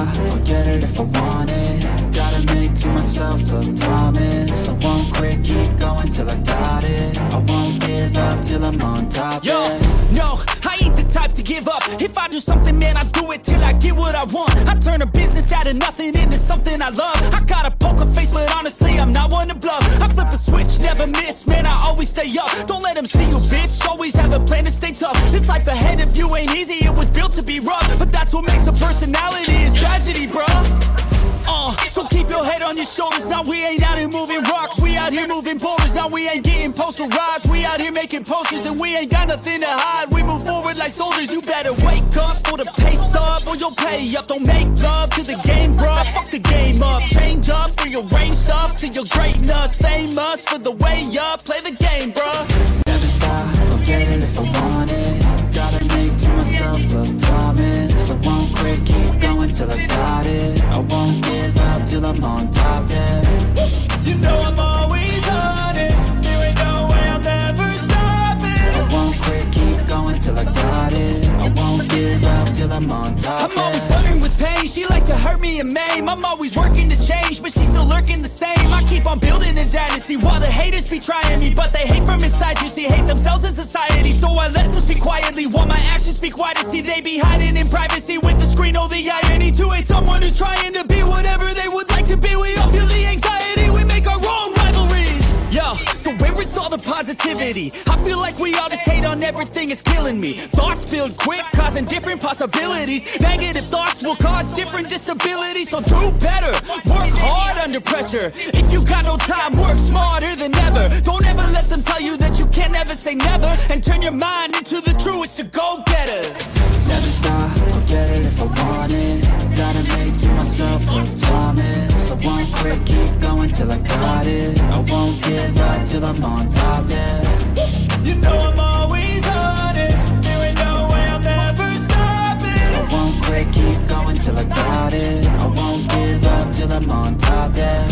stop, I'll get it if I want it. Gotta make to myself a promise. I won't quit, keep going till I got it. I won't give up till I'm on top. Yo, no, I ain't the type to give up. If I do something, man, I do it till I get what I want. I turn a business out of nothing into something I love. I got a poker face, but honestly, I'm not one to bluff. I flip a switch, never miss, man, I always stay up. Don't let them see you, bitch, always have a plan to stay tough. This life ahead of you ain't easy, it was built to be rough. But that's what makes a personality, is tragedy, bruh. So keep your head on your shoulders. Now we ain't out here moving rocks, we out here moving boulders. Now we ain't getting posterized, we out here making posters. And we ain't got nothing to hide, we move forward like soldiers. You better wake up for the pay stub, or you'll pay up. Don't make love to the game, bruh, fuck the game up. Change up, rearrange stuff to your greatness. Famous for the way up, play the game, bruh. Never stop, I'll get it if I want it. Gotta make to myself a promise. I won't quit, keep going till I got it. I won't give up till I'm on top, yeah. You know I'm always honest, there ain't no way I'm ever stopping. I won't quit, keep going till I got it. I won't give up till I'm on top, I'm always flirting with pain, she like to hurt me and maim. I'm always working to change, but she's still lurking the same. I keep on building a dynasty while the haters be trying me. But they hate from inside, you see, hate themselves in society. So I let them speak quietly while my actions speak wider. See, they be hiding in privacy with the screen, oh the irony. To hate someone who's trying to be whatever they would like to be. We all feel the anxiety, we make our own rivalries. Yo, so where is all the positivity? I feel like we all just hate on everything, it's killing me. Thoughts build quick, causing different possibilities. Negative thoughts will cause different disabilities. So do better, work hard under pressure. If you got no time, work smarter than ever. Don't ever let them tell you that you can't never say never. And turn your mind into the truest of go-getters. Never stop, I'll get it if I want it. Gotta make to myself a promise. I won't quit, keep going till I got it. I won't give up till I'm on top, yeah. You know I'm always honest, there ain't no way I'm ever stopping. I won't quit, keep going till I got it. I won't give up till I'm on top, yeah.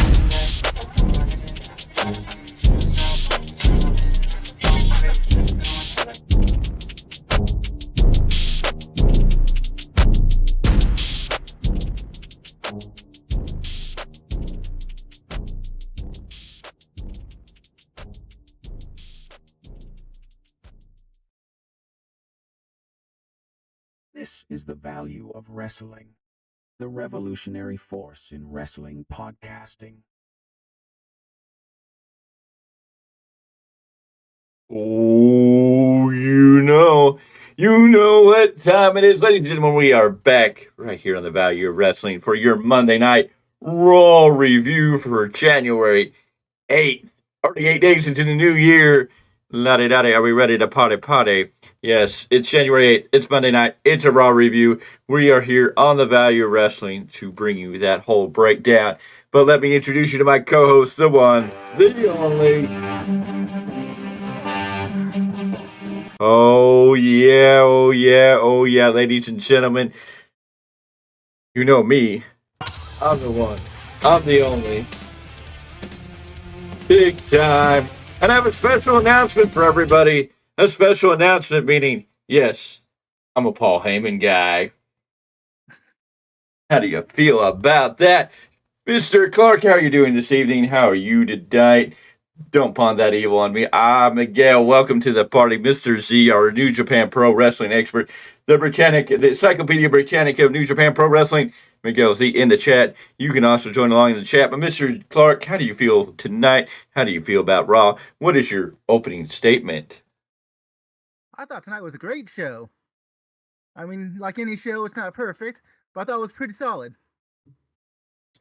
This is the value of wrestling, the revolutionary force in wrestling podcasting. Oh, you know what time it is. Ladies and gentlemen, we are back right here on the Value of Wrestling for your Monday night Raw review for January 8th. Already 8 days into the new year. La-di-da-di, are we ready to party? Yes, it's January 8th. It's Monday night. It's a Raw review. We are here on the Value of Wrestling to bring you that whole breakdown. But let me introduce you to my co-host, the one, the only. Oh yeah, ladies and gentlemen. You know me. I'm the one. I'm the only. Big Time. And I have a special announcement for everybody. A special announcement meaning, yes, I'm a Paul Heyman guy. How do you feel about that? Mr. Clarke, how are you doing this evening? How are you tonight? Don't pawn that evil on me. Miguel. Welcome to the party. Mr. Z, our New Japan Pro Wrestling expert, the Encyclopedia Britannica of New Japan Pro Wrestling. Miguel Z in the chat. You can also join along in the chat. But Mr. Clarke, how do you feel tonight? How do you feel about Raw? What is your opening statement? I thought tonight was a great show. I mean, like any show, it's not perfect, but I thought it was pretty solid.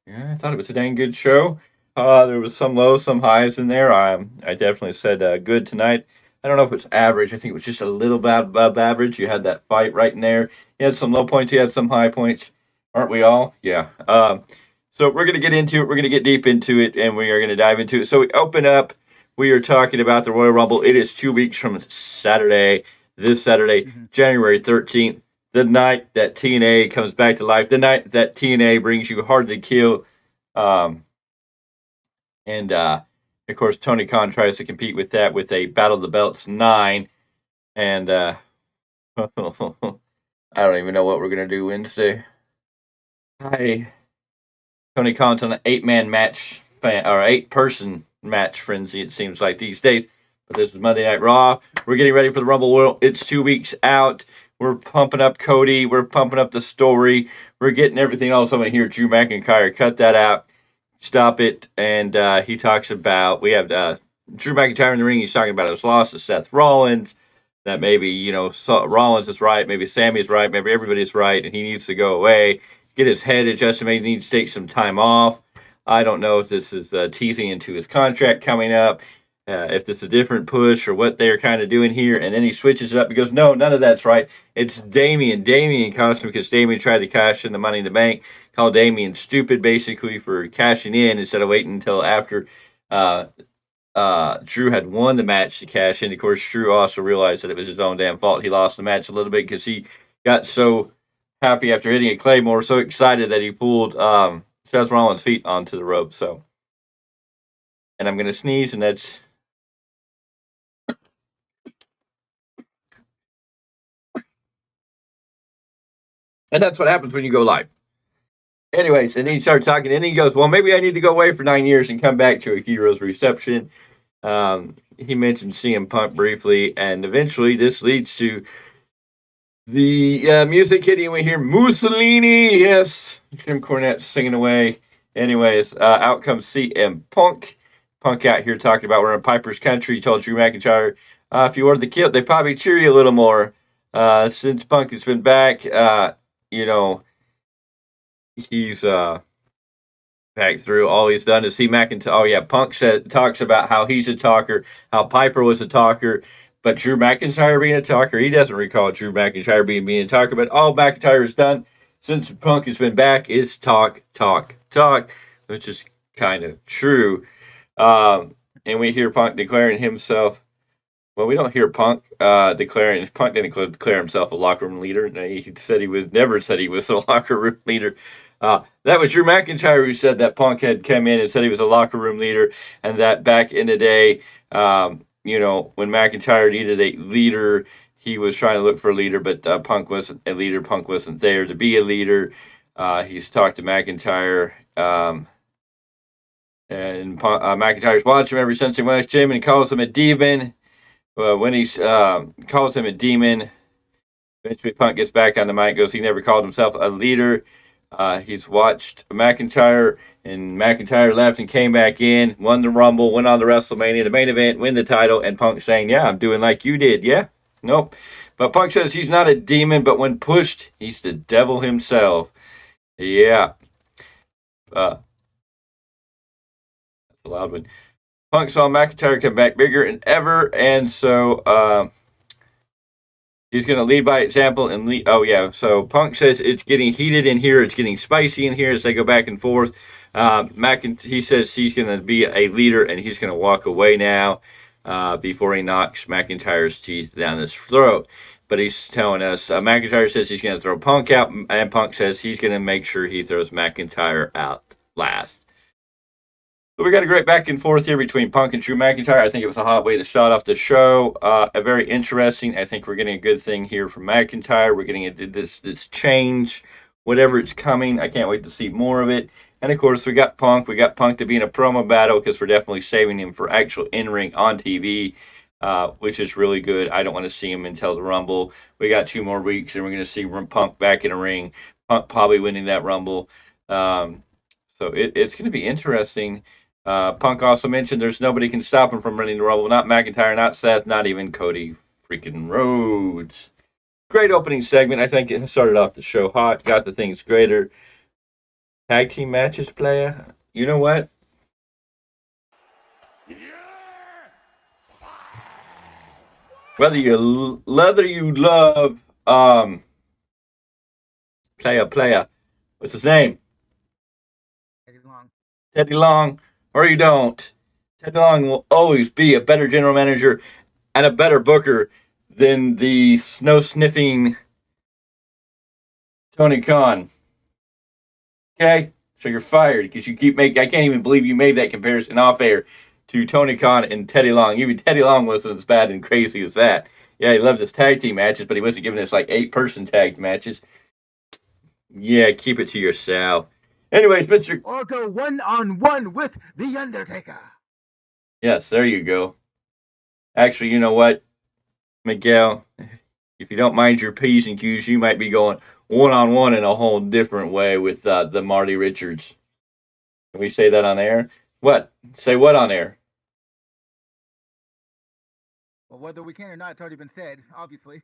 Yeah, I thought it was a dang good show. There was some lows, some highs in there. I definitely said good tonight. I don't know if it was average. I think it was just a little bit above average. You had that fight right in there. You had some low points. You had some high points. Aren't we all? Yeah. So we're going to get into it. We're going to get deep into it, and we are going to dive into it. So we open up. We are talking about the Royal Rumble. It is 2 weeks from Saturday, this Saturday, January 13th, the night that TNA comes back to life, the night that TNA brings you Hard to Kill. And, of course, Tony Khan tries to compete with that with a Battle of the Belts 9. And I don't even know what we're going to do Wednesday. Tony Khan's on an 8-man match or 8-person match frenzy, it seems like these days. But this is Monday Night Raw. We're getting ready for the Rumble. It's 2 weeks out. We're pumping up Cody. We're pumping up the story. We're getting everything. All of a sudden, here, Drew McIntyre. Cut that out. Stop it. And he talks about, we have Drew McIntyre in the ring. He's talking about his loss to Seth Rollins. That maybe, Rollins is right. Maybe Sammy's right. Maybe everybody's right. And he needs to go away. Get his head adjusted. Maybe he needs to take some time off. I don't know if this is teasing into his contract coming up. If this is a different push or what they're kind of doing here. And then he switches it up. He goes, no, none of that's right. It's Damian. Damian cost him because Damian tried to cash in the Money in the Bank. Called Damian stupid, basically, for cashing in instead of waiting until after Drew had won the match to cash in. Of course, Drew also realized that it was his own damn fault. He lost the match a little bit because he got so happy after hitting a Claymore, so excited that he pulled Seth Rollins' feet onto the rope. So, and I'm going to sneeze, and that's... And that's what happens when you go live. Anyways, and he started talking, and he goes, well, maybe I need to go away for 9 years and come back to a Hero's Reception. He mentioned CM Punk briefly, and eventually this leads to the music hitting. We hear Mussolini, yes, Jim Cornette singing away. Anyways, out comes CM Punk. Punk out here talking about we're in Piper's Country. He told Drew McIntyre, if you ordered the kilt, they probably cheer you a little more. Since Punk has been back, he's back through. All he's done is see McIntyre. Oh yeah, Punk talks about how he's a talker, how Piper was a talker, but Drew McIntyre being a talker, he doesn't recall Drew McIntyre being a talker. But all McIntyre has done since Punk has been back is talk, which is kind of true. And we hear Punk declaring himself. Well, we don't hear Punk declaring. Punk didn't declare himself a locker room leader. He said he never said he was a locker room leader. That was Drew McIntyre who said that Punk had come in and said he was a locker room leader, and that back in the day, when McIntyre needed a leader, he was trying to look for a leader, but Punk wasn't a leader. Punk wasn't there to be a leader. He's talked to McIntyre, and McIntyre's watched him ever since he went to him and calls him a demon. When he calls him a demon, eventually Punk gets back on the mic, goes, he never called himself a leader. He's watched McIntyre, and McIntyre left and came back in, won the Rumble, went on the WrestleMania, the main event, win the title, and Punk saying, yeah, I'm doing like you did. Yeah? Nope. But Punk says he's not a demon, but when pushed, he's the devil himself. Yeah. That's a loud one. Punk saw McIntyre come back bigger than ever, and so he's going to lead by example and lead. Oh, yeah. So Punk says it's getting heated in here. It's getting spicy in here as they go back and forth. He says he's going to be a leader, and he's going to walk away now before he knocks McIntyre's teeth down his throat. But he's telling us, McIntyre says he's going to throw Punk out, and Punk says he's going to make sure he throws McIntyre out last. So we got a great back and forth here between Punk and Drew McIntyre. I think it was a hot way to start off the show. A very interesting. I think we're getting a good thing here from McIntyre. We're getting this change, whatever it's coming. I can't wait to see more of it. And of course, we got Punk. We got Punk to be in a promo battle because we're definitely saving him for actual in-ring on TV, which is really good. I don't want to see him until the Rumble. We got 2 more weeks, and we're going to see Punk back in a ring. Punk probably winning that Rumble. So it's going to be interesting. Punk also mentioned there's nobody can stop him from winning the Rumble. Not McIntyre, not Seth, not even Cody freaking Rhodes. Great opening segment. I think it started off the show hot, got the things greater. Tag team matches, player. You know what? Whether you love player. What's his name? Teddy Long. Or you don't. Teddy Long will always be a better general manager and a better booker than the snow-sniffing Tony Khan. Okay? So you're fired because you keep making... I can't even believe you made that comparison off air to Tony Khan and Teddy Long. Even Teddy Long wasn't as bad and crazy as that. Yeah, he loved his tag team matches, but he wasn't giving us like 8-person tag matches. Yeah, keep it to yourself. Anyways, Mr. Or go 1-on-1 with The Undertaker. Yes, there you go. Actually, you know what, Miguel? If you don't mind your P's and Q's, you might be going 1-on-1 in a whole different way with the Marty Richards. Can we say that on air? What? Say what on air? Well, whether we can or not, it's already been said, obviously.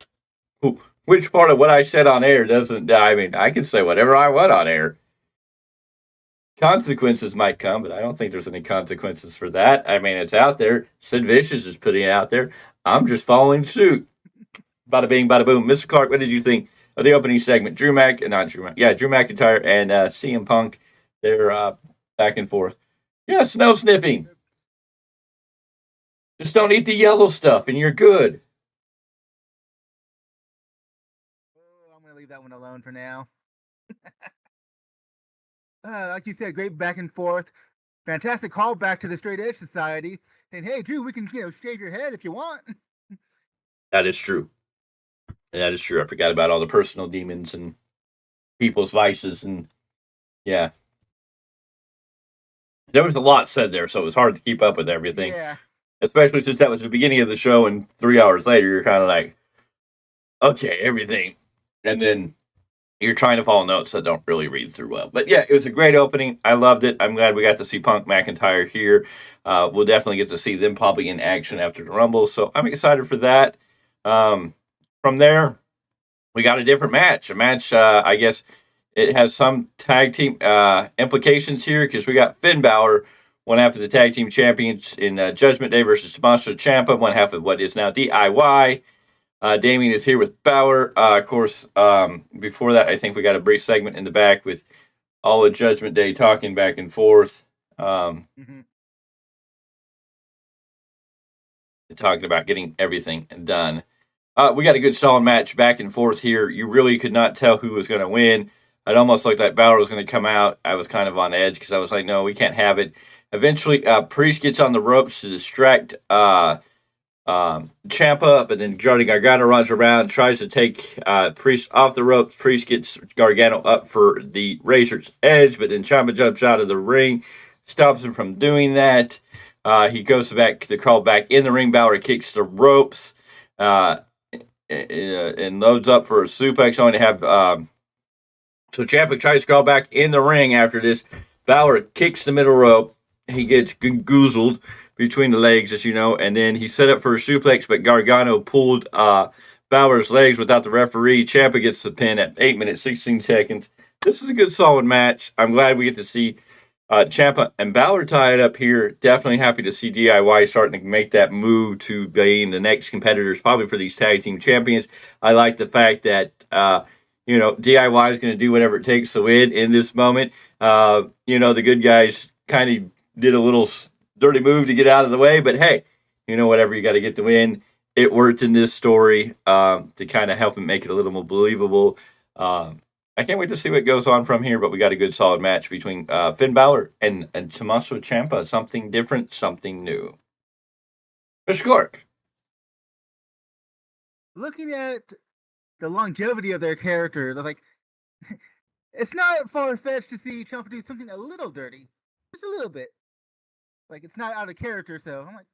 Which part of what I said on air doesn't? I mean, I can say whatever I want on air. Consequences might come, but I don't think there's any consequences for that. I mean, it's out there. Sid Vicious is putting it out there. I'm just following suit. Bada bing, bada boom. Mr. Clarke, what did you think of the opening segment? Drew McIntyre and CM Punk. They're back and forth. Yeah, snow sniffing. Just don't eat the yellow stuff, and you're good. Oh, I'm going to leave that one alone for now. Like you said, great back and forth. Fantastic callback to the Straight Edge Society. Saying, hey, Drew, we can shave your head if you want. That is true. That is true. I forgot about all the personal demons and people's vices. And yeah. There was a lot said there, so it was hard to keep up with everything. Yeah. Especially since that was the beginning of the show, and 3 hours later, you're kind of like, okay, everything. And then you're trying to follow notes that don't really read through well. But yeah, it was a great opening. I loved it. I'm glad we got to see Punk McIntyre here. We'll definitely get to see them probably in action after the Rumble. So I'm excited for that. From there, we got a different match. A match, I guess it has some tag team implications here because we got Finn Balor, one half of the tag team champions in Judgment Day versus Tommaso Ciampa, one half of what is now DIY. Damien is here with Balor. Of course, before that, I think we got a brief segment in the back with all of Judgment Day talking back and forth. Talking about getting everything done. We got a good solid match back and forth here. You really could not tell who was going to win. It almost looked like Balor was going to come out. I was kind of on edge because I was like, no, we can't have it. Eventually, Priest gets on the ropes to distract Ciampa, but then Johnny Gargano runs around, tries to take Priest off the ropes. Priest gets Gargano up for the Razor's Edge, but then Ciampa jumps out of the ring, stops him from doing that. He goes back to crawl back in the ring. Balor kicks the ropes and loads up for a suplex, only to have so Ciampa tries to crawl back in the ring after this. Balor kicks the middle rope. He gets goozled between the legs, as you know, and then he set up for a suplex, but Gargano pulled Balor's legs without the referee. Ciampa gets the pin at 8 minutes, 16 seconds. This is a good, solid match. I'm glad we get to see Ciampa and Balor tie it up here. Definitely happy to see DIY starting to make that move to being the next competitors, probably for these tag team champions. I like the fact that, DIY is going to do whatever it takes to win in this moment. The good guys kind of did a little dirty move to get out of the way, but hey, whatever, you got to get the win. It worked in this story to kind of help and make it a little more believable. I can't wait to see what goes on from here, but we got a good solid match between Finn Balor and Tommaso Ciampa. Something different, something new. Mr. Clarke. Looking at the longevity of their characters, I was like, it's not far-fetched to see Ciampa do something a little dirty. Just a little bit. Like, it's not out of character, so I'm like...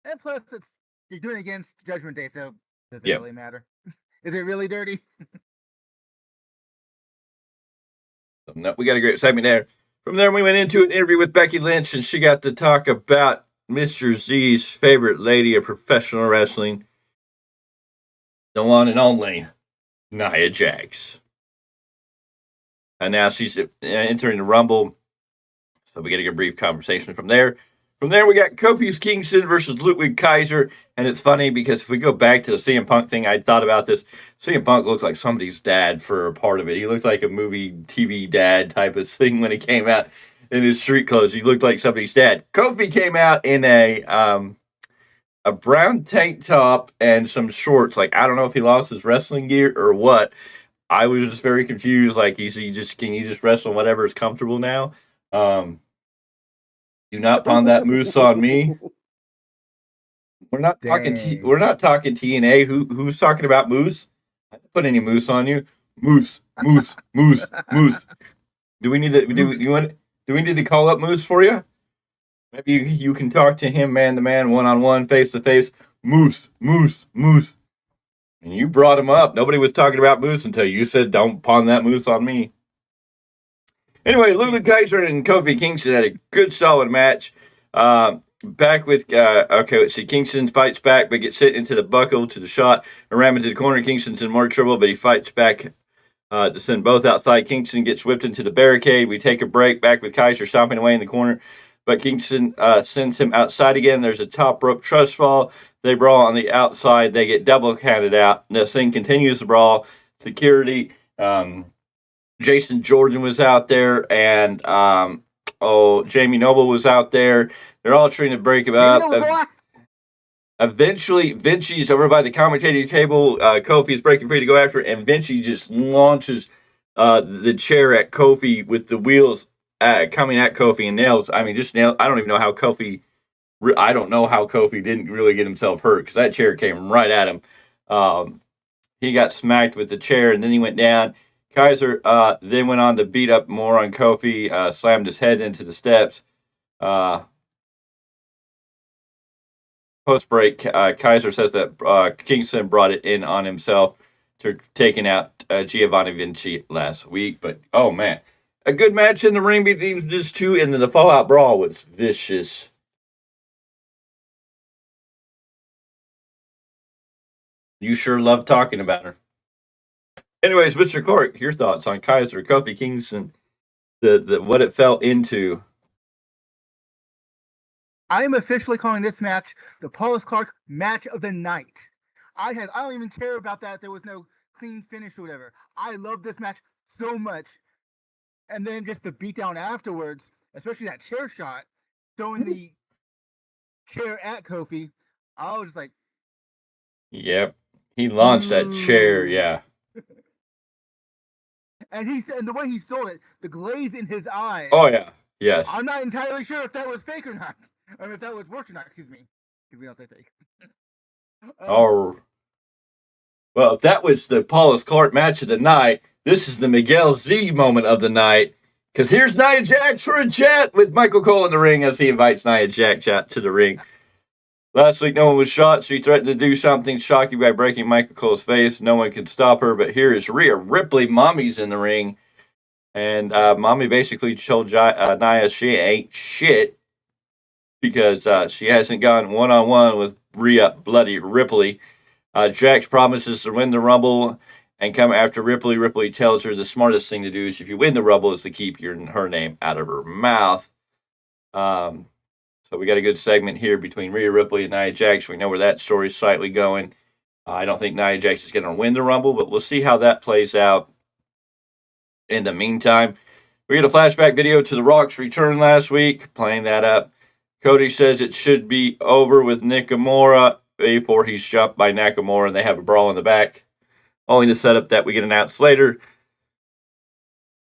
And plus, you're doing it against Judgment Day, so does it really matter? Is it really dirty? No, we got a great segment there. From there, we went into an interview with Becky Lynch, and she got to talk about Mr. Z's favorite lady of professional wrestling, the one and only Nia Jax. And now she's entering the Rumble, so we get a brief conversation from there. From there, we got Kofi Kingston versus Ludwig Kaiser. And it's funny because if we go back to the CM Punk thing, I thought about this. CM Punk looked like somebody's dad for a part of it. He looked like a movie TV dad type of thing when he came out in his street clothes. He looked like somebody's dad. Kofi came out in a brown tank top and some shorts. Like, I don't know if he lost his wrestling gear or what. I was just very confused. Like, can you just wrestle whatever is comfortable now? Do not pawn that moose on me. We're not talking TNA. Who's talking about moose? I didn't put any moose on you. Moose. Do we need to do we need to call up Moose for you? Maybe you can talk to him man to man, 1-on-1, face to face. Moose. And you brought him up. Nobody was talking about Moose until you said, "Don't pawn that Moose on me." Anyway, Lulu Kaiser and Kofi Kingston had a good, solid match. Back with Kingston fights back, but gets hit into the buckle to the shot and ram into the corner. Kingston's in more trouble, but he fights back to send both outside. Kingston gets whipped into the barricade. We take a break. Back with Kaiser stomping away in the corner, but Kingston sends him outside again. There's a top rope trust fall. They brawl on the outside. They get double counted out. This thing continues to brawl. Security. Jason Jordan was out there, and Jamie Noble was out there. They're all trying to break him up. Eventually, Vinici's over by the commentating table. Kofi's breaking free to go after it, and Vinci just launches the chair at Kofi with the wheels coming at Kofi and nails. I mean, just nails. I don't even know how Kofi. I don't know how Kofi didn't really get himself hurt because that chair came right at him. He got smacked with the chair, and then he went down. Kaiser then went on to beat up more on Kofi, slammed his head into the steps. Post-break, Kaiser says that Kingston brought it in on himself to taking out Giovanni Vinci last week. But, oh, man, a good match in the ring between these two, and then the Fallout Brawl was vicious. You sure love talking about her. Anyways, Mr. Clarke, your thoughts on Kaiser, Kofi Kingston, the what it fell into. I am officially calling this match the Paulus Clarke match of the night. I don't even care about that. There was no clean finish or whatever. I love this match so much. And then just the beatdown afterwards, especially that chair shot, throwing the chair at Kofi. I was just like, yep, he launched that chair, yeah. And the way he sold it, the glaze in his eyes. Oh yeah, yes. I'm not entirely sure if that was fake or not, or if that was worked or not. Excuse me, because we don't say fake. Well, if that was the Paulus Clarke match of the night, this is the Miguel Z moment of the night. Because here's Nia Jax for a chat with Michael Cole in the ring as he invites Nia Jax out to the ring. Last week, no one was shot. She threatened to do something shocking by breaking Michael Cole's face. No one could stop her. But here is Rhea Ripley. Mommy's in the ring. And Mommy basically told Nia she ain't shit because she hasn't gone one-on-one with Rhea Bloody Ripley. Jax promises to win the Rumble and come after Ripley. Ripley tells her the smartest thing to do is if you win the Rumble is to keep her name out of her mouth. So we got a good segment here between Rhea Ripley and Nia Jax. We know where that story's slightly going. I don't think Nia Jax is going to win the Rumble, but we'll see how that plays out. In the meantime, we get a flashback video to The Rock's return last week, playing that up. Cody says it should be over with Nakamura before he's jumped by Nakamura, and they have a brawl in the back. Only to set up that we get announced later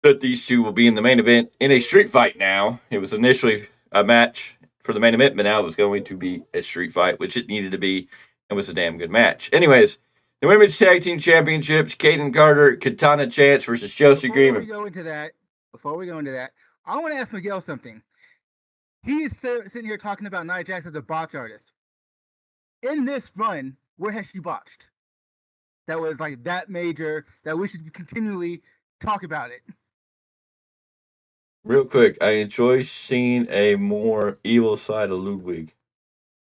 that these two will be in the main event in a street fight now. It was initially a match for the main event, but now it was going to be a street fight, which it needed to be, and was a damn good match. Anyways, the Women's Tag Team Championships, Kaden Carter, Katana Chance versus Chelsea Green. Before we go into that, I want to ask Miguel something. He's sitting here talking about Nia Jax as a botch artist. In this run, where has she botched? That was like that major that we should continually talk about it. Real quick, I enjoy seeing a more evil side of Ludwig.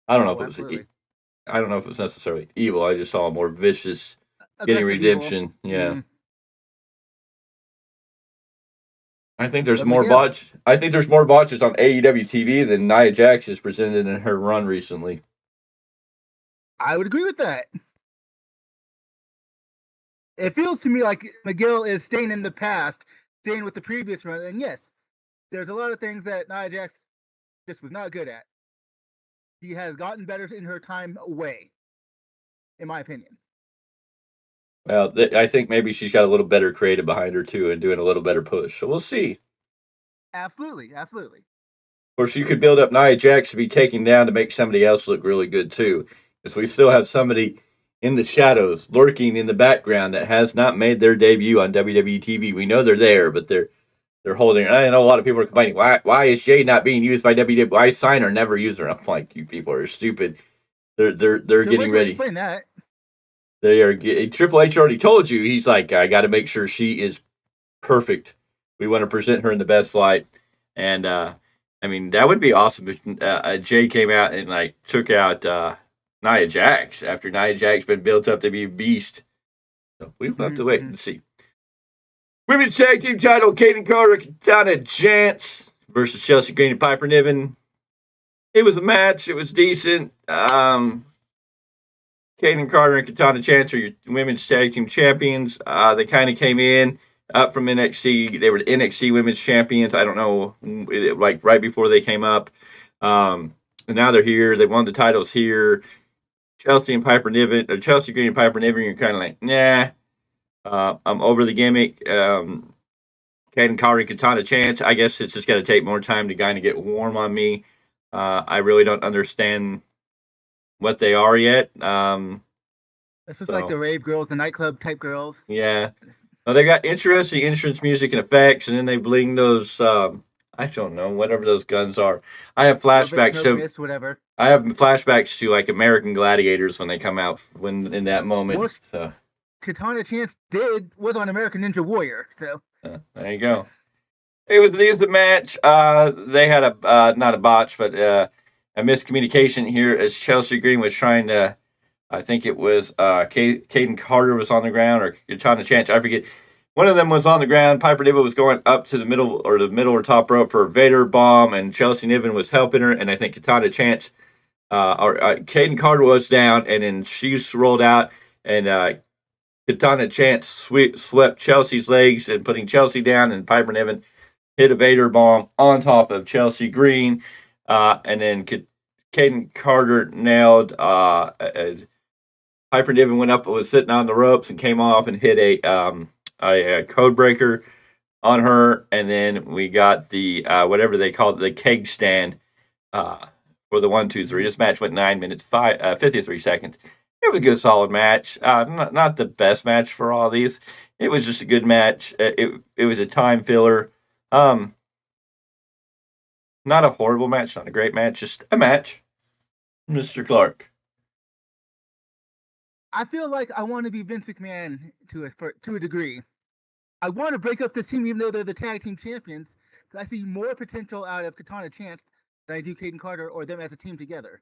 I don't know if it was necessarily evil. I just saw a more vicious, getting redemption. Evil. Yeah. Mm-hmm. I think there's more botch. I think there's more botches on AEW TV than Nia Jax has presented in her run recently. I would agree with that. It feels to me like Miguel is staying in the past, staying with the previous run, and yes, there's a lot of things that Nia Jax just was not good at. She has gotten better in her time away, in my opinion. Well, I think maybe she's got a little better creative behind her, too, and doing a little better push. So we'll see. Absolutely. Of course, you could build up Nia Jax to be taken down to make somebody else look really good, too. Because we still have somebody in the shadows, lurking in the background, that has not made their debut on WWE TV. We know they're there, but they're holding. I know a lot of people are complaining. Why is Jade not being used by WWE? Why sign her, never use her? I'm like, you people are stupid. They're getting ready. Explain that. They are. Triple H already told you. He's like, I got to make sure she is perfect. We want to present her in the best light. And I mean, that would be awesome if Jade came out and like took out Nia Jax after Nia Jax been built up to be a beast. So we'll have to wait and see. Women's Tag Team title: Kaden Carter, Katana Chance versus Chelsea Green and Piper Niven. It was a match. It was decent. Kaden Carter and Katana Chance are your women's tag team champions. They kind of came in up from NXT. They were the NXT women's champions. I don't know, like right before they came up. And now they're here. They won the titles here. Chelsea and Piper Niven, or Chelsea Green and Piper Niven, you're kind of like, nah. I'm over the gimmick. Kaden Carter and Katana Chance, I guess it's just going to take more time to kind of get warm on me. I really don't understand what they are yet. It's just like the rave girls, the nightclub type girls. Yeah. Well, they got interesting entrance music and effects, and then they bling those, I don't know, whatever those guns are. I have flashbacks to whatever. I have flashbacks to like American Gladiators when they come out when in that moment. What so Katana Chance was on American Ninja Warrior, so there you go. It was a decent match. They had a not a botch, but a miscommunication here as Chelsea Green was trying to. I think it was Kaden Carter was on the ground, or Katana Chance. I forget. One of them was on the ground. Piper Niven was going up to the middle or top rope for a Vader bomb, and Chelsea Niven was helping her. And I think Katana Chance, Kaden Carter was down, and then she rolled out, and Katana Chance swept Chelsea's legs and putting Chelsea down, and Piper Niven hit a Vader bomb on top of Chelsea Green, and then Kaden Carter nailed. Piper Niven went up, was sitting on the ropes, and came off and hit a code breaker on her, and then we got the whatever they call it, the keg stand for the 1, 2, 3. This match went 9 minutes 53 seconds. It was a good, solid match. Not the best match for all these. It was just a good match. It was a time filler. Not a horrible match, not a great match, just a match. Mr. Clarke. I feel like I want to be Vince McMahon to a degree. I want to break up this team even though they're the tag team champions, because I see more potential out of Katana Chance than I do Kaden Carter or them as a team together.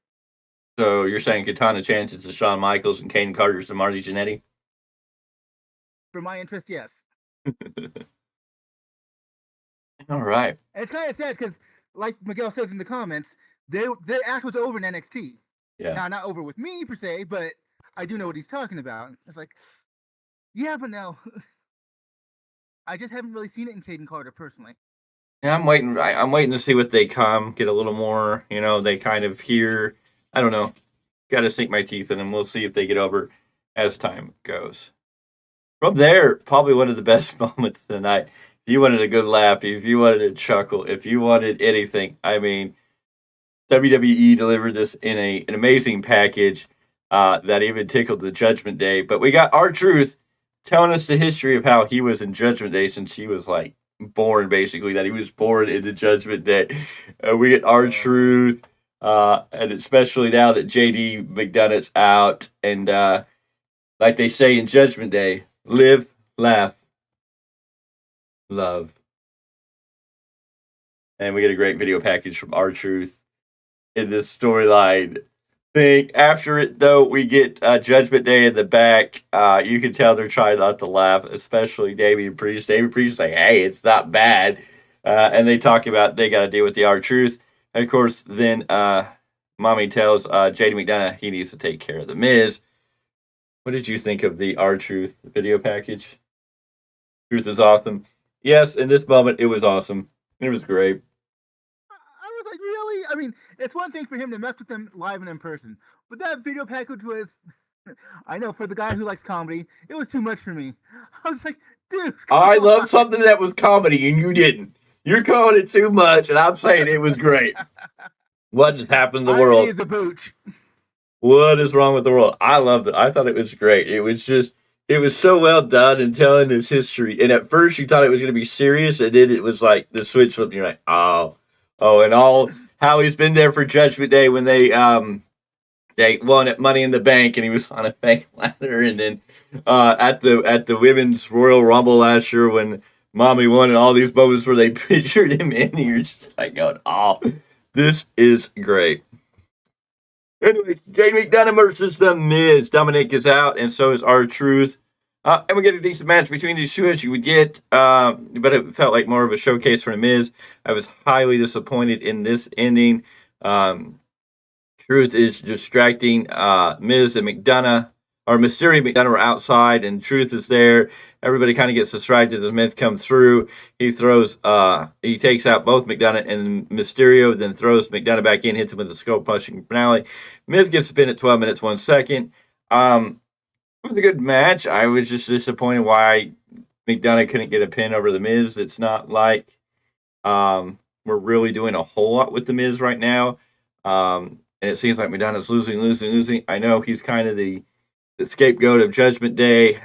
So you're saying Katana Chance is the Shawn Michaels and Kaden Carter's the Marty Jannetty? For my interest, yes. All right. And it's kind of sad because, like Miguel says in the comments, their act was over in NXT. Yeah. Now, not over with me per se, but I do know what he's talking about. It's like, yeah, but no. I just haven't really seen it in Kaden Carter personally. Yeah, I'm waiting to see what they get a little more. They kind of hear. I don't know. Got to sink my teeth in them. We'll see if they get over as time goes. From there, probably one of the best moments of the night. If you wanted a good laugh, if you wanted a chuckle, if you wanted anything, I mean, WWE delivered this in an amazing package that even tickled the Judgment Day. But we got R-Truth telling us the history of how he was in Judgment Day since he was like born, basically, that he was born in the Judgment Day. We get R-Truth. And especially now that JD McDonough's out, and like they say in Judgment Day, live, laugh, love. And we get a great video package from R-Truth in this storyline thing. After it, though, we get Judgment Day in the back. You can tell they're trying not to laugh, especially Damian Priest. Damian Priest is like, hey, it's not bad. And they talk about they got to deal with the R-Truth. And of course, then Mommy tells JD McDonough he needs to take care of the Miz. What did you think of the R-Truth video package? Truth is awesome. Yes, in this moment, it was awesome. It was great. I was like, really? I mean, it's one thing for him to mess with them live and in person, but that video package was, I know, for the guy who likes comedy, it was too much for me. I was like, dude. I love something that was comedy, and you didn't. You're calling it too much, and I'm saying it was great. What just happened in the world? Is a booch. What is wrong with the world? I loved it. I thought it was great. It was so well done in telling this history. And at first you thought it was going to be serious, and then it was like the switch flipped. And you're like, and all how he's been there for Judgment Day when they won at Money in the Bank, and he was on a fake ladder, and then at the Women's Royal Rumble last year when Mommy won, and all these moments where they pictured him in, and you're just like going, this is great. Anyway, Jade McDonough versus The Miz. Dominic is out, and so is R-Truth. And we get a decent match between these two, as you would get, but it felt like more of a showcase for The Miz. I was highly disappointed in this ending. Truth is distracting Miz and McDonough, or Mysterio and McDonough are outside, and Truth is there. Everybody kind of gets distracted as Miz comes through. He takes out both McDonough and Mysterio, then throws McDonough back in, hits him with a skull-crushing finale. Miz gets a pin at 12 minutes, 1 second. It was a good match. I was just disappointed why McDonough couldn't get a pin over The Miz. It's not like we're really doing a whole lot with The Miz right now. And it seems like McDonough's losing. I know he's kind of the scapegoat of Judgment Day.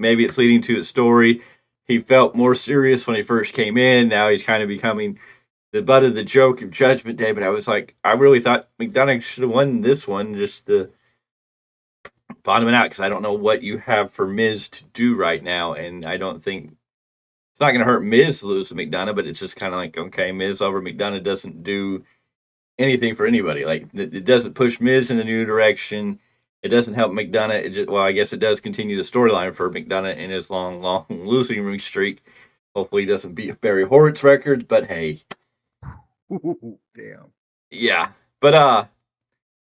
Maybe it's leading to a story. He felt more serious when he first came in. Now he's kind of becoming the butt of the joke of Judgment Day. But I was like, I really thought McDonough should have won this one just to bottom it out, because I don't know what you have for Miz to do right now. And I don't think it's not going to hurt Miz to lose to McDonough, but it's just kind of like, okay, Miz over McDonough doesn't do anything for anybody. Like, it doesn't push Miz in a new direction. It doesn't help McDonough. I guess it does continue the storyline for McDonough in his long losing streak. Hopefully he doesn't beat Barry Horowitz records, but hey. Damn. Yeah. But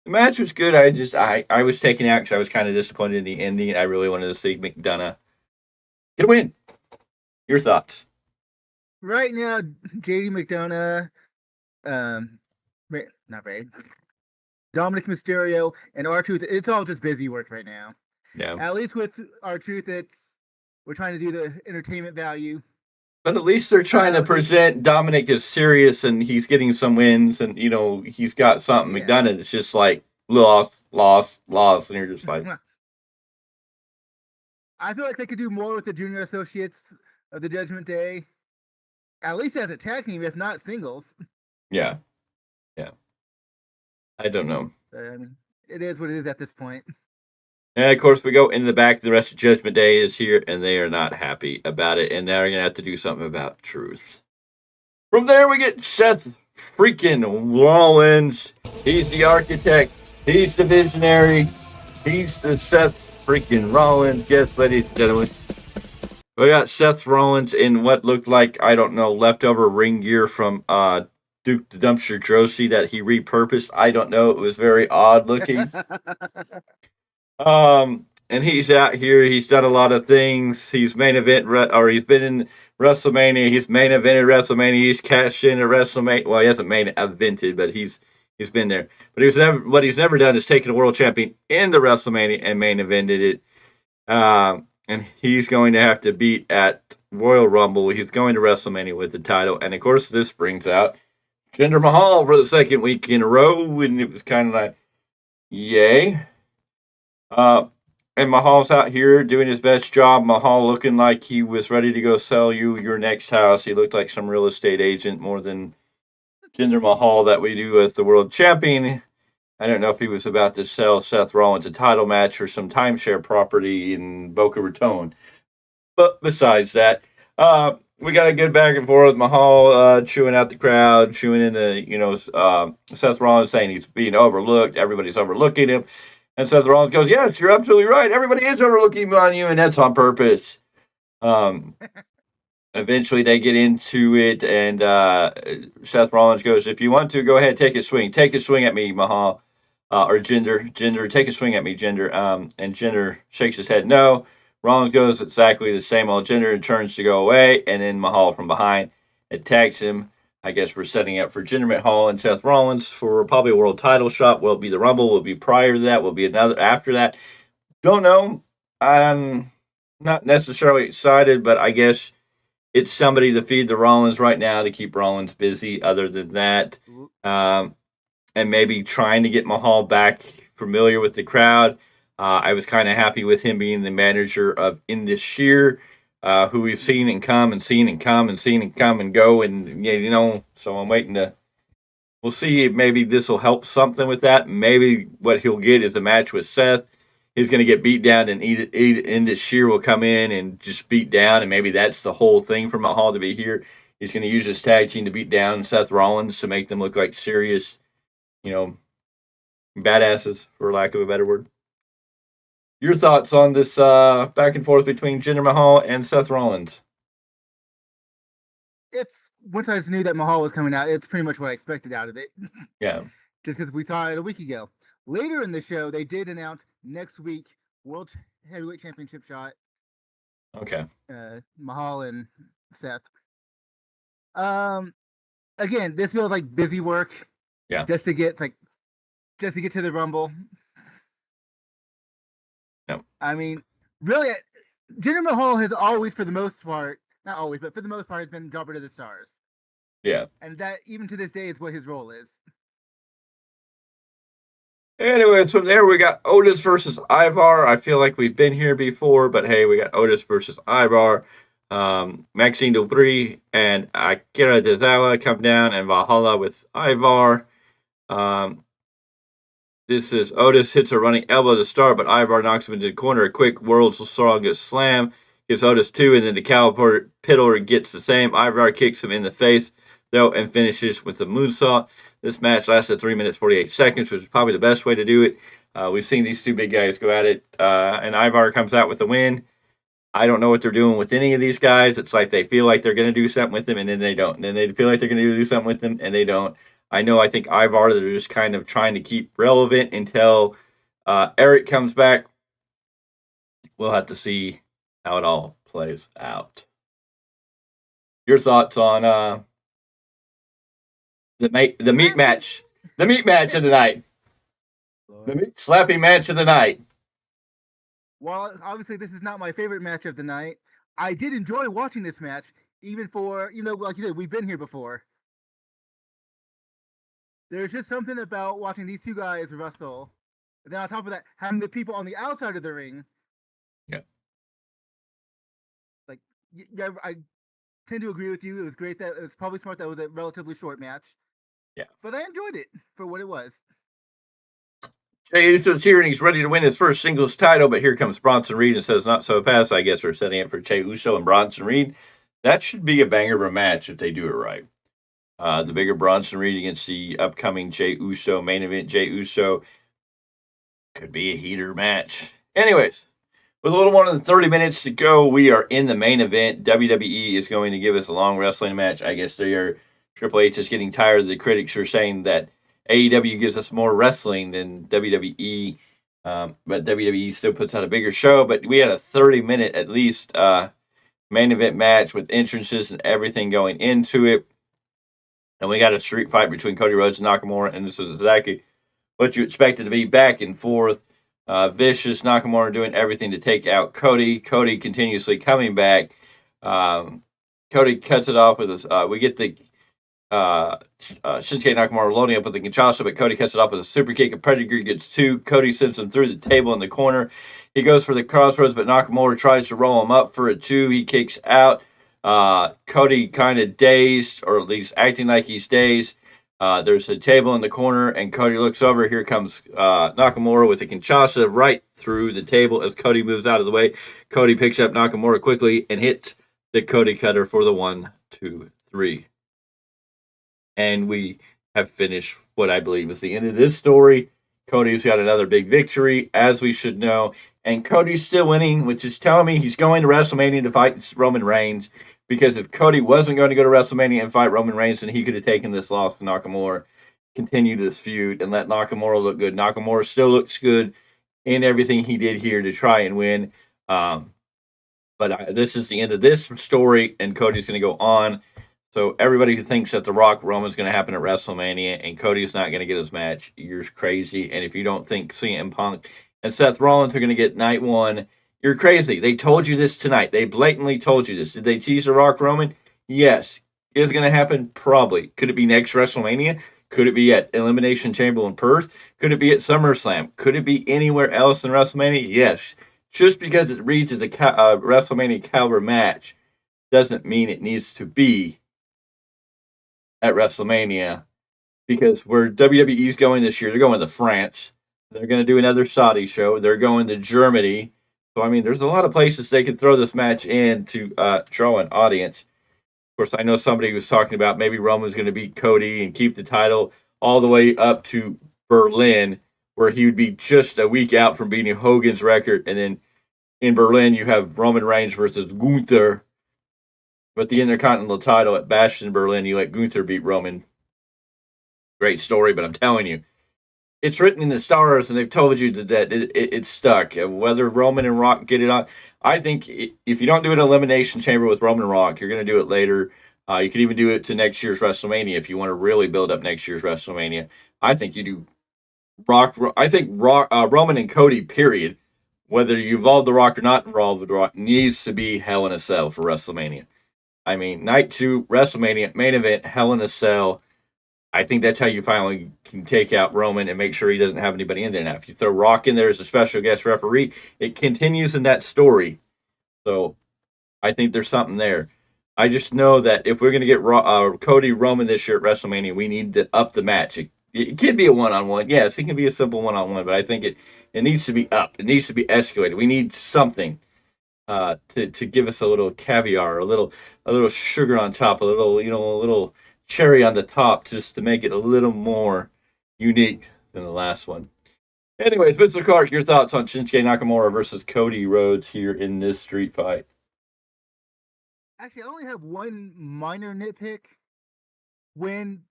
the match was good. I was taken out because I was kind of disappointed in the ending. I really wanted to see McDonough get a win. Your thoughts? Right now, JD McDonough, not Ray, Dominic Mysterio, and R-Truth, it's all just busy work right now. Yeah. At least with R-Truth, we're trying to do the entertainment value. But at least they're trying to present Dominic as serious, and he's getting some wins, and, he's got something. Yeah. McDonough, it's just like, lost, and you're just like... I feel like they could do more with the Junior Associates of the Judgment Day. At least as a tag team, if not singles. Yeah. I don't know. It is what it is at this point. And of course, we go into the back. The rest of Judgment Day is here, and they are not happy about it. And now they're going to have to do something about Truth. From there, we get Seth freaking Rollins. He's the architect. He's the visionary. He's the Seth freaking Rollins. Yes, ladies and gentlemen. We got Seth Rollins in what looked like, I don't know, leftover ring gear from Duke the Dumpster Droese that he repurposed. I don't know. It was very odd looking. And he's out here. He's done a lot of things. He's he's been in WrestleMania. He's main evented WrestleMania. He's cashed in at WrestleMania. Well, he hasn't main evented, but he's been there. But what he's never done is taken a world champion into WrestleMania and main evented it. And he's going to have to beat at Royal Rumble. He's going to WrestleMania with the title. And of course, this brings out Jinder Mahal for the second week in a row, and it was kind of like, yay. And Mahal's out here doing his best job. Mahal looking like he was ready to go sell you your next house. He looked like some real estate agent more than Jinder Mahal that we do as the world champion. I don't know if he was about to sell Seth Rollins a title match or some timeshare property in Boca Raton. But besides that, we got a good back and forth. Mahal chewing out the crowd, chewing in the, Seth Rollins saying he's being overlooked. Everybody's overlooking him. And Seth Rollins goes, yes, you're absolutely right. Everybody is overlooking on you, and that's on purpose. Eventually they get into it, and Seth Rollins goes, if you want to, go ahead, take a swing. Take a swing at me, Mahal. Or Jinder, take a swing at me, Jinder. And Jinder shakes his head, no. Rollins goes exactly the same old Jinder and turns to go away, and then Mahal from behind attacks him. I guess we're setting up for Jinder Mahal and Seth Rollins for probably a world title shot. Will it be the Rumble? Will it be prior to that? Will it be another after that? Don't know. I'm not necessarily excited, but I guess it's somebody to feed the Rollins right now to keep Rollins busy. Other than that, and maybe trying to get Mahal back familiar with the crowd. I was kind of happy with him being the manager of Indus Shear, who we've seen and come and seen and come and seen and come and go. And, so I'm waiting to, we'll see if maybe this will help something with that. Maybe what he'll get is a match with Seth. He's going to get beat down, and Indus Shear will come in and just beat down. And maybe that's the whole thing for Mahal to be here. He's going to use his tag team to beat down Seth Rollins to make them look like serious, badasses, for lack of a better word. Your thoughts on this back and forth between Jinder Mahal and Seth Rollins? Once I knew that Mahal was coming out, it's pretty much what I expected out of it. Yeah. Just because we saw it a week ago. Later in the show, they did announce next week World Heavyweight Championship shot. Okay. Mahal and Seth. Again, this feels like busy work. Yeah. Just to get to the Rumble. No. I mean, really, Jinder Mahal has always, for the most part, not always, but for the most part, has been jobber to the stars. Yeah. And that, even to this day, is what his role is. Anyways, from there, we got Otis versus Ivar. I feel like we've been here before, but hey, we got Otis versus Ivar. Maxine Dupri and Akira Tozawa come down and Valhalla with Ivar. This is Otis hits a running elbow to start, but Ivar knocks him into the corner. A quick world's strongest slam gives Otis 2, and then the caterpillar gets the same. Ivar kicks him in the face, though, and finishes with the moonsault. This match lasted 3 minutes, 48 seconds, which is probably the best way to do it. We've seen these two big guys go at it, and Ivar comes out with the win. I don't know what they're doing with any of these guys. It's like they feel like they're going to do something with them, and then they don't. And then they feel like they're going to do something with them, and they don't. I think Ivar, they're just kind of trying to keep relevant until Eric comes back. We'll have to see how it all plays out. Your thoughts on the meat match? The meat match of the night. The meat slapping match of the night. Well, obviously, this is not my favorite match of the night. I did enjoy watching this match, even like you said, we've been here before. There's just something about watching these two guys wrestle. And then on top of that, having the people on the outside of the ring. Yeah. Like, yeah, I tend to agree with you. It was great that it was probably smart that it was a relatively short match. Yeah. But I enjoyed it for what it was. Jey Uso's here and he's ready to win his first singles title, but here comes Bronson Reed and says not so fast. I guess we're setting it for Jey Uso and Bronson Reed. That should be a banger of a match if they do it right. The bigger Bronson Reed against the upcoming Jey Uso main event. Jey Uso could be a heater match. Anyways, with a little more than 30 minutes to go, we are in the main event. WWE is going to give us a long wrestling match. I guess Triple H is getting tired of the critics are saying that AEW gives us more wrestling than WWE, but WWE still puts out a bigger show. But we had a 30-minute at least main event match with entrances and everything going into it. And we got a street fight between Cody Rhodes and Nakamura, and this is exactly what you expected to be, back and forth. Vicious, Nakamura doing everything to take out Cody. Cody continuously coming back. Cody cuts it off with us. We get the Shinsuke Nakamura loading up with the Kinshasa, but Cody cuts it off with a super kick. A pedigree gets 2. Cody sends him through the table in the corner. He goes for the crossroads, but Nakamura tries to roll him up for a 2. He kicks out. Cody kind of dazed, or at least acting like he's dazed. There's a table in the corner, and Cody looks over. Here comes Nakamura with a Kinshasa right through the table as Cody moves out of the way. Cody picks up Nakamura quickly and hits the Cody cutter for the 1, 2, 3. And we have finished what I believe is the end of this story. Cody's got another big victory, as we should know. And Cody's still winning, which is telling me he's going to WrestleMania to fight Roman Reigns. Because if Cody wasn't going to go to WrestleMania and fight Roman Reigns, then he could have taken this loss to Nakamura, continued this feud, and let Nakamura look good. Nakamura still looks good in everything he did here to try and win. But this is the end of this story, and Cody's going to go on. So everybody who thinks that The Rock Roman's going to happen at WrestleMania and Cody's not going to get his match, you're crazy. And if you don't think CM Punk and Seth Rollins are going to get night 1, you're crazy. They told you this tonight. They blatantly told you this. Did they tease The Rock Roman? Yes. Is it going to happen? Probably. Could it be next WrestleMania? Could it be at Elimination Chamber in Perth? Could it be at SummerSlam? Could it be anywhere else in WrestleMania? Yes. Just because it reads as a WrestleMania caliber match doesn't mean it needs to be at WrestleMania. Because where WWE's going this year, they're going to France. They're going to do another Saudi show. They're going to Germany. So, I mean, there's a lot of places they could throw this match in to draw an audience. Of course, I know somebody was talking about maybe Roman's going to beat Cody and keep the title all the way up to Berlin, where he would be just a week out from beating Hogan's record. And then in Berlin, you have Roman Reigns versus Gunther. But the Intercontinental title at Bash in Berlin, you let Gunther beat Roman. Great story, but I'm telling you, it's written in the stars, and they've told you that it's stuck. Whether Roman and Rock get it on, I think if you don't do an Elimination Chamber with Roman and Rock, you're going to do it later. You could even do it to next year's WrestleMania if you want to really build up next year's WrestleMania. I think you do Rock. I think Roman and Cody, period. Whether you involve The Rock or not involve The Rock, needs to be Hell in a Cell for WrestleMania. I mean, night 2, WrestleMania, main event, Hell in a Cell. I think that's how you finally can take out Roman and make sure he doesn't have anybody in there. Now, if you throw Rock in there as a special guest referee, it continues in that story. So I think there's something there. I just know that if we're going to get Cody Roman this year at WrestleMania, we need to up the match. It can be a one-on-one. Yes, it can be a simple one-on-one, but I think it needs to be up. It needs to be escalated. We need something to give us a little caviar, a little sugar on top, a little cherry on the top, just to make it a little more unique than the last one. Anyways, Mr. Clarke, your thoughts on Shinsuke Nakamura versus Cody Rhodes here in this street fight? Actually, I only have one minor nitpick. When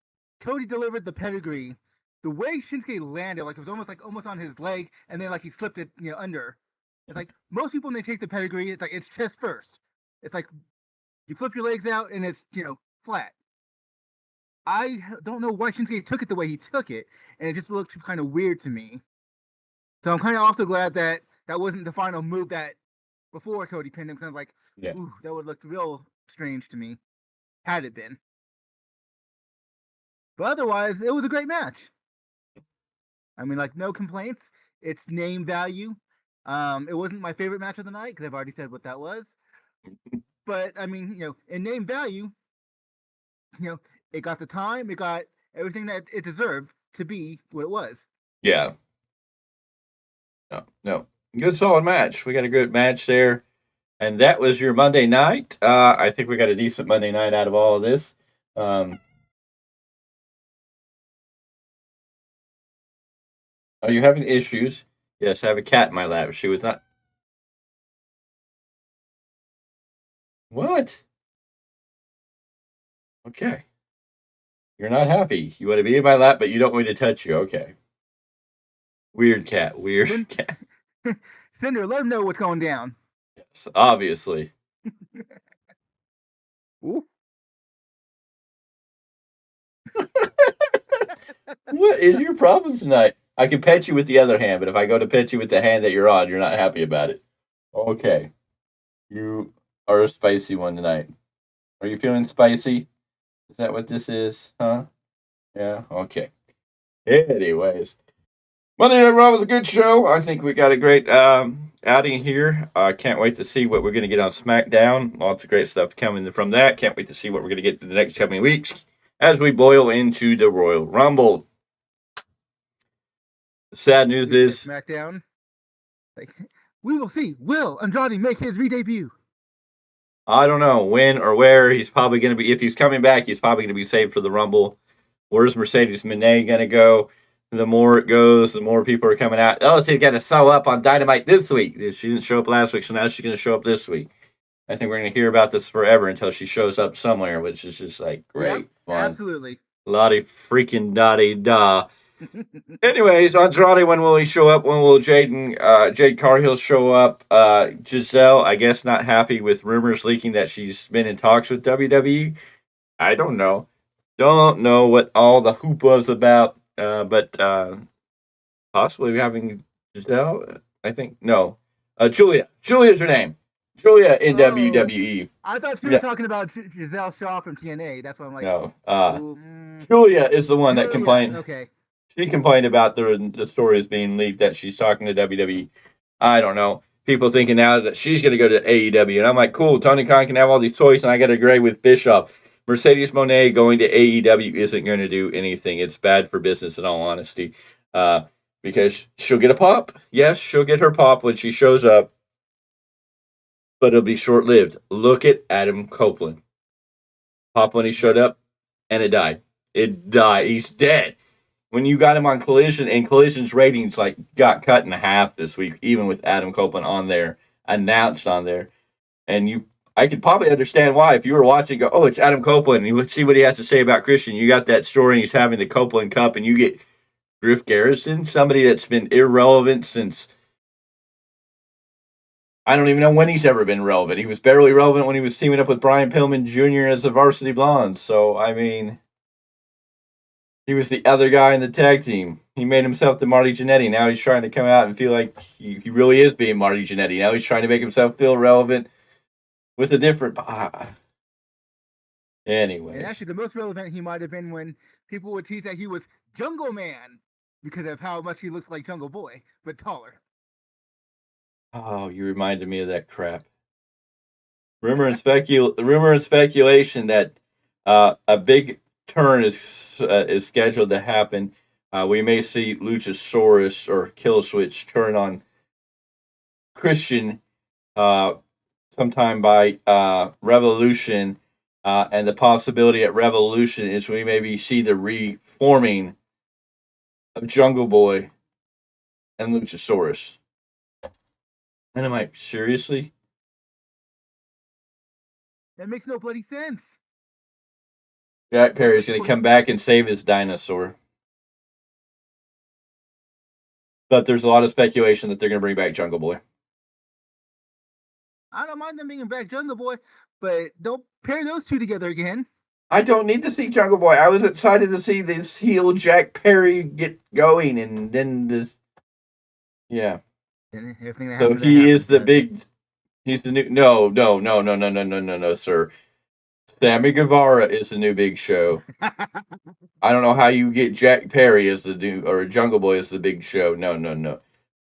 Cody delivered the pedigree, the way Shinsuke landed, like it was almost on his leg, and then like he slipped it, under. It's like most people when they take the pedigree, it's like it's chest first. It's like you flip your legs out and it's flat. I don't know why Shinsuke took it the way he took it, and it just looked kind of weird to me. So I'm kind of also glad that wasn't the final move that before Cody pinned him. Because I was like, ooh, that would look real strange to me, had it been. But otherwise, it was a great match. I mean, like, no complaints. It's name value. It wasn't my favorite match of the night, because I've already said what that was. But, I mean, in name value, it got the time, it got everything that it deserved to be what it was. Yeah. No. Good solid match. We got a good match there. And that was your Monday night. I think we got a decent Monday night out of all of this. Are you having issues? Yes, I have a cat in my lap. She was not. What? Okay. You're not happy. You want to be in my lap, but you don't want me to touch you. Okay. Weird cat. Cinder, let him know what's going down. Yes, obviously. Ooh. What is your problem tonight? I can pet you with the other hand, but if I go to pet you with the hand that you're on, you're not happy about it. Okay. You are a spicy one tonight. Are you feeling spicy? Is that what this is? Huh? Yeah? Okay. Anyways. Monday Night Raw was a good show. I think we got a great outing here. I can't wait to see what we're going to get on SmackDown. Lots of great stuff coming from that. Can't wait to see what we're going to get in the next coming weeks as we boil into the Royal Rumble. The sad news is... SmackDown. We will see. Will Andrade make his re-debut? I don't know when or where. He's probably going to be... If he's coming back, he's probably going to be saved for the Rumble. Where's Mercedes Moné going to go? The more it goes, the more people are coming out. Oh, she's going to show up on Dynamite this week. She didn't show up last week, so now she's going to show up this week. I think we're going to hear about this forever until she shows up somewhere, which is just like great fun. Absolutely. Lottie freaking dotty da. Anyways, Andrade, when will he show up? When will Jade Cargill show up? Giselle, I guess, not happy with rumors leaking that she's been in talks with WWE. I don't know. Don't know what all the hoop was about. But possibly having Giselle, I think. No. Julia. Julia's her name. Julia in WWE. I thought you were talking about Giselle Shaw from TNA. That's why I'm like, no. Julia is the one that complained. Okay. She complained about the stories being leaked that she's talking to WWE. I don't know. People thinking now that she's going to go to AEW. And I'm like, cool, Tony Khan can have all these toys, and I got to agree with Bischoff. Mercedes Moné going to AEW isn't going to do anything. It's bad for business, in all honesty. Because she'll get a pop. Yes, she'll get her pop when she shows up. But it'll be short-lived. Look at Adam Copeland. Pop when he showed up, and it died. It died. He's dead. When you got him on Collision, and Collision's ratings like got cut in half this week, even with Adam Copeland on there, announced on there. And I could probably understand why. If you were watching, go, oh, it's Adam Copeland, and you would see what he has to say about Christian. You got that story, and he's having the Copeland Cup, and you get Griff Garrison, somebody that's been irrelevant since, I don't even know when he's ever been relevant. He was barely relevant when he was teaming up with Brian Pillman Jr. as the Varsity Blondes. So, I mean, he was the other guy in the tag team. He made himself the Marty Jannetty. Now he's trying to come out and feel like he really is being Marty Jannetty. Now he's trying to make himself feel relevant with a different... Anyways. And actually, the most relevant he might have been when people would tease that he was Jungle Man because of how much he looks like Jungle Boy, but taller. Oh, you reminded me of that crap. Rumor and speculation that a big turn is scheduled to happen. We may see Luchasaurus or Killswitch turn on Christian sometime by Revolution, and the possibility at Revolution is we maybe see the reforming of Jungle Boy and Luchasaurus. And I'm like, seriously? That makes no bloody sense. Jack Perry's going to come back and save his dinosaur. But there's a lot of speculation that they're going to bring back Jungle Boy. I don't mind them bringing back Jungle Boy, but don't pair those two together again. I don't need to see Jungle Boy. I was excited to see this heel Jack Perry get going, and then this... Yeah. So he is the big... He's the new... No, sir. Sammy Guevara is the new Big Show. I don't know how you get Jack Perry as the new... Or Jungle Boy as the Big Show. No.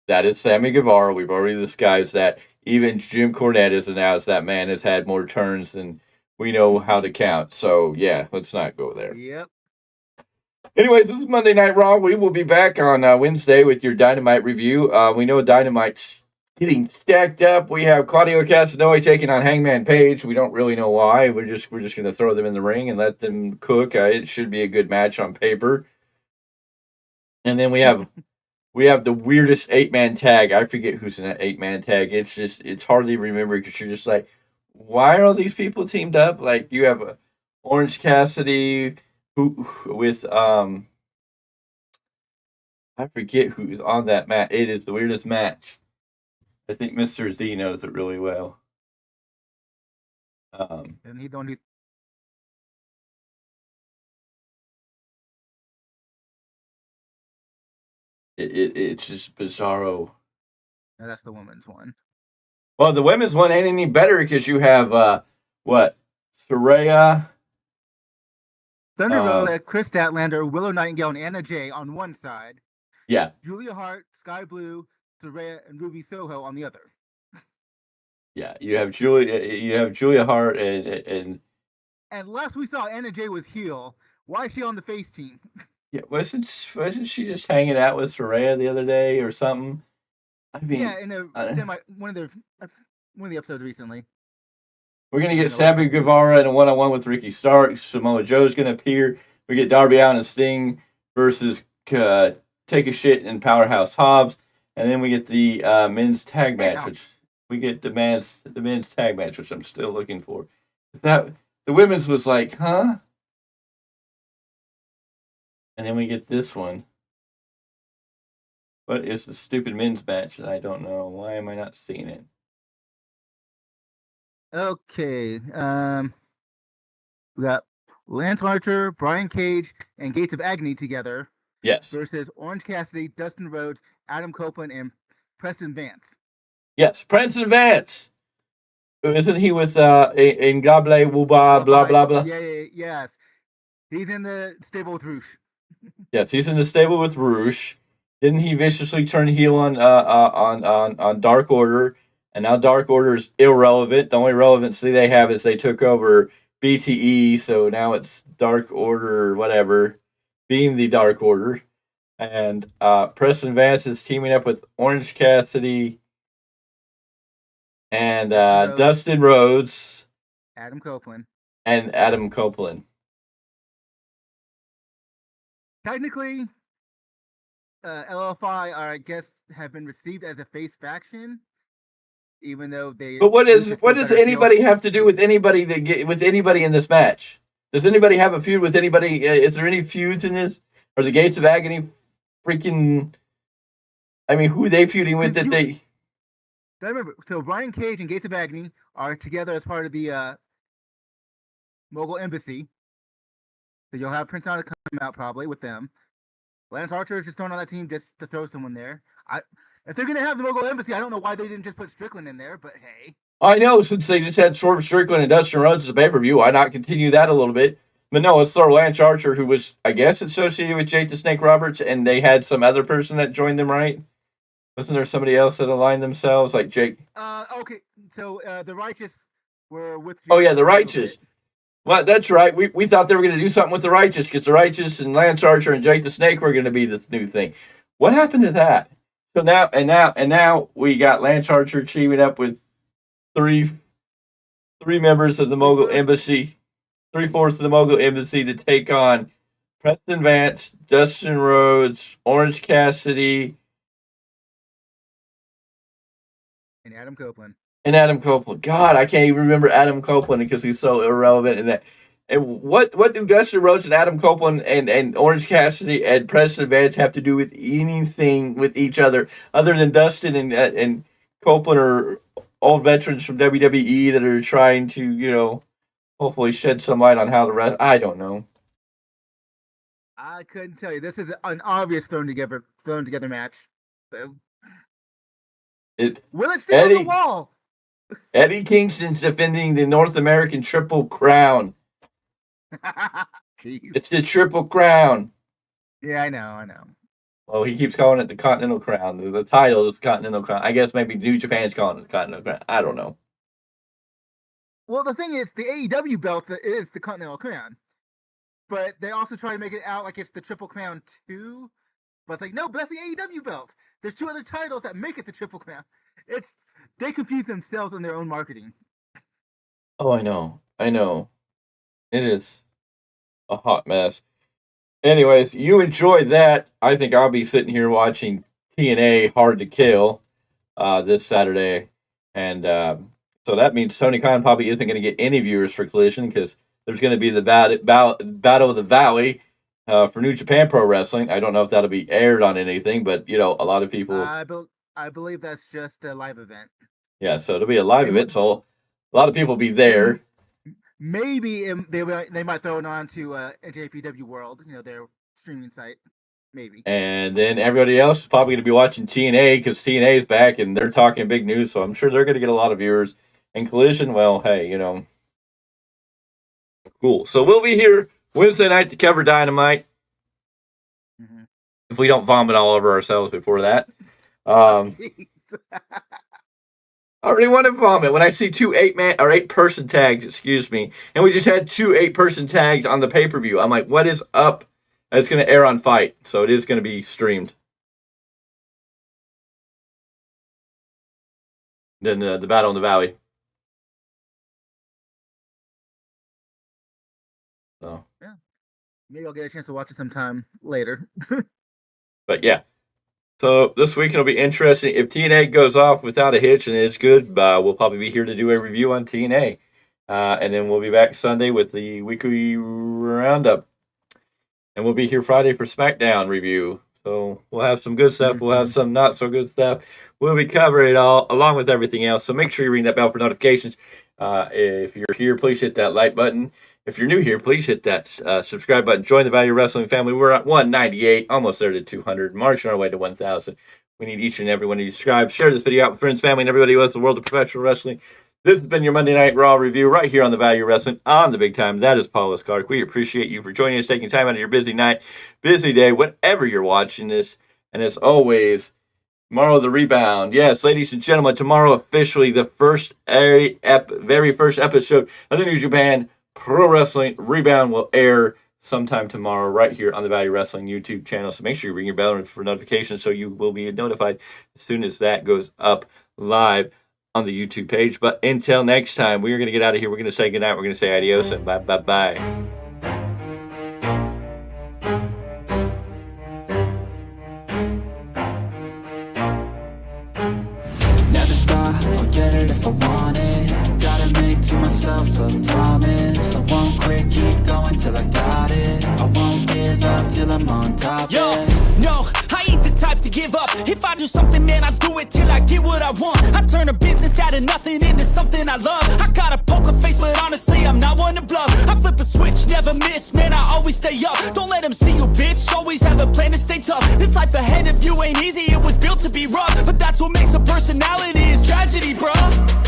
That is Sammy Guevara. We've already disguised that. Even Jim Cornette has announced that man has had more turns than we know how to count. So, yeah, let's not go there. Yep. Anyways, this is Monday Night Raw. We will be back on Wednesday with your Dynamite review. We know Dynamite's getting stacked up. We have Claudio Castagnoli taking on Hangman Page. We don't really know why. We're just going to throw them in the ring and let them cook. It should be a good match on paper. And then we have the weirdest 8-man tag. I forget who's in that 8-man tag. It's hardly remember because you're just like, why are all these people teamed up? Like you have Orange Cassidy with I forget who's on that match. It is the weirdest match. I think Mr. Z knows it really well. And he don't need. It's just bizarro. No, that's the women's one. Well, the women's one ain't any better because you have Saraya, Thunder Rosa, Chris Statlander, Willow Nightingale, and Anna Jay on one side. Yeah. Julia Hart, Sky Blue, Saraya, and Ruby Soho on the other. Yeah, you have Julia Hart and last we saw Anna Jay was heel. Why is she on the face team? Yeah, wasn't she just hanging out with Saraya the other day or something? I mean, yeah, in one of the episodes recently. We're gonna get Sammy Guevara in a one-on-one with Ricky Starks. Samoa Joe's gonna appear. We get Darby Allin and Sting versus Take a Shit and Powerhouse Hobbs, and then we get the men's tag match, which we get the men's tag match, which I'm still looking for. That the women's was like, huh? And then we get this one. What is the stupid men's match that I don't know? Why am I not seeing it? Okay. We got Lance Archer, Brian Cage, and Gates of Agony together. Yes. Versus Orange Cassidy, Dustin Rhodes, Adam Copeland, and Preston Vance. Yes, Preston Vance. Isn't he with in Gable Wuba blah blah blah? Yes. He's in the stable with Roosh. Yes, he's in the stable with Roosh. Didn't he viciously turn heel on Dark Order? And now Dark Order is irrelevant. The only relevancy they have is they took over BTE, so now it's Dark Order, whatever, being the Dark Order. And Preston Vance is teaming up with Orange Cassidy and Dustin Rhodes. Adam Copeland. And Adam Copeland. Technically, LFI are, I guess, have been received as a face faction, even though they. But what does anybody have to do with anybody with anybody in this match? Does anybody have a feud with anybody? Is there any feuds in this? Are the Gates of Agony freaking? I mean, who are they feuding with? I remember. So Brian Cage and Gates of Agony are together as part of the Mogul Embassy. So you'll have Prince Nana come out probably with them. Lance Archer is just thrown on that team just to throw someone there. If they're going to have the Mogul Embassy, I don't know why they didn't just put Strickland in there, but hey. I know, since they just had Short Strickland and Dustin Rhodes at the pay-per-view, why not continue that a little bit? But no, let's throw Lance Archer, who was, I guess, associated with Jake the Snake Roberts, and they had some other person that joined them, right? Wasn't there somebody else that aligned themselves, like Jake? Okay, so the Righteous were with... Oh, yeah, the Righteous. Well, that's right. We thought they were going to do something with the Righteous, because the Righteous and Lance Archer and Jake the Snake were going to be this new thing. What happened to that? So now we got Lance Archer teaming up with three members of the Mogul Embassy, 3/4 of the Mogul Embassy to take on Preston Vance, Dustin Rhodes, Orange Cassidy, and Adam Copeland. God, I can't even remember Adam Copeland because he's so irrelevant in that. And what do Dustin Rhodes and Adam Copeland and Orange Cassidy and Preston Vance have to do with anything with each other than Dustin and Copeland are old veterans from WWE that are trying to, hopefully shed some light on how the rest. I don't know. I couldn't tell you. This is an obvious thrown together match. So. Will it stay on the wall? Eddie Kingston's defending the North American Triple Crown. It's the Triple Crown. Yeah, I know. Well, he keeps calling it the Continental Crown. The title is the Continental Crown. I guess maybe New Japan's calling it the Continental Crown. I don't know. Well, the thing is, the AEW belt is the Continental Crown. But they also try to make it out like it's the Triple Crown 2. But it's like, no, but that's the AEW belt. There's 2 other titles that make it the Triple Crown. They confuse themselves in their own marketing. Oh, I know. It is a hot mess. Anyways, you enjoyed that. I think I'll be sitting here watching TNA Hard to Kill this Saturday. And so that means Tony Khan probably isn't going to get any viewers for Collision because there's going to be the Battle of the Valley for New Japan Pro Wrestling. I don't know if that'll be aired on anything, but, a lot of people... I believe that's just a live event. Yeah, so it'll be a live event, so a lot of people will be there. Maybe they might throw it on to NJPW World, their streaming site. Maybe. And then everybody else is probably going to be watching TNA because TNA is back and they're talking big news, so I'm sure they're going to get a lot of viewers. And Collision, well, hey, cool. So we'll be here Wednesday night to cover Dynamite. Mm-hmm. If we don't vomit all over ourselves before that. I already want to vomit when I see 2 8-person tags, and we just had 2 8-person tags on the pay-per-view. I'm like, what is up? And it's going to air on Fight, so it is going to be streamed. Then the Battle in the Valley. So yeah, maybe I'll get a chance to watch it sometime later. But yeah. So this week it'll be interesting. If TNA goes off without a hitch and it's good, we'll probably be here to do a review on TNA. And then we'll be back Sunday with the weekly roundup. And we'll be here Friday for SmackDown review. So we'll have some good stuff. We'll have some not so good stuff. We'll be covering it all along with everything else. So make sure you ring that bell for notifications. If you're here, please hit that like button. If you're new here, please hit that subscribe button. Join the Value Wrestling family. We're at 198, almost there to 200, marching our way to 1,000. We need each and every one of you to subscribe. Share this video out with friends, family, and everybody who loves the world of professional wrestling. This has been your Monday Night Raw review right here on the Value Wrestling on the Big Time. That is Paulus, Clarke. We appreciate you for joining us, taking time out of your busy night, busy day, whatever you're watching this. And as always, tomorrow the rebound. Yes, ladies and gentlemen, tomorrow officially the very first episode of the New Japan Pro Wrestling Rebound will air sometime tomorrow right here on the Value Wrestling YouTube channel. So make sure you ring your bell for notifications so you will be notified as soon as that goes up live on the YouTube page. But until next time, we are going to get out of here. We're going to say goodnight. We're going to say adios and bye. Never stop, I'll get it if I want it. Gotta make to myself a promise. I won't quit, keep going till I got it. I won't give up till I'm on top. Yo, yeah. no, I ain't the type to give up. If I do something, man, I do it till I get what I want. I turn a business out of nothing into something I love. I got a poker face, but honestly, I'm not one to bluff. I flip a switch, never miss, man, I always stay up. Don't let them see you, bitch, always have a plan to stay tough. This life ahead of you ain't easy, it was built to be rough. But that's what makes a personality is tragedy, bruh.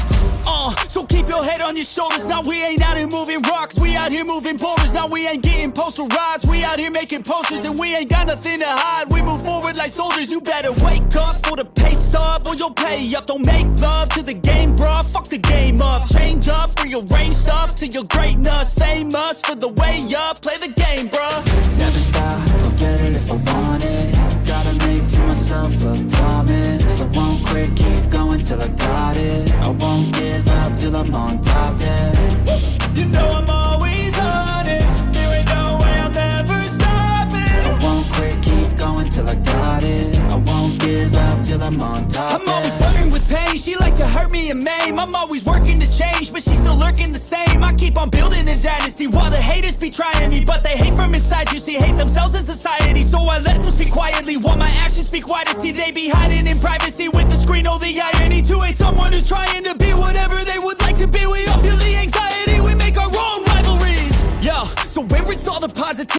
So keep your head on your shoulders. Now we ain't out here moving rocks, we out here moving boulders. Now we ain't getting posterized, we out here making posters. And we ain't got nothing to hide, we move forward like soldiers. You better wake up for the pay stub or you'll pay up. Don't make love to the game, bruh, fuck the game up. Change up, rearrange stuff to your greatness. Famous for the way up, play the game, bruh. Never stop, I'll get it if I want it. Gotta make to myself a promise. I won't quit, keep going till I got it. I won't give up till I'm on top, yeah. You know I'm always honest, there ain't no way I'm ever stopping. I won't quit, keep going till I got it. I won't give up till I'm on top, I'm always flirting with pain, she like to hurt me and maim. I'm always working to change, but she's still lurking the same. I keep on building a dynasty while the haters be trying me. But they hate from inside, you see, hate themselves in society. So I let them speak quietly while my actions speak wider. See, they be hiding in privacy with the screen, oh the eye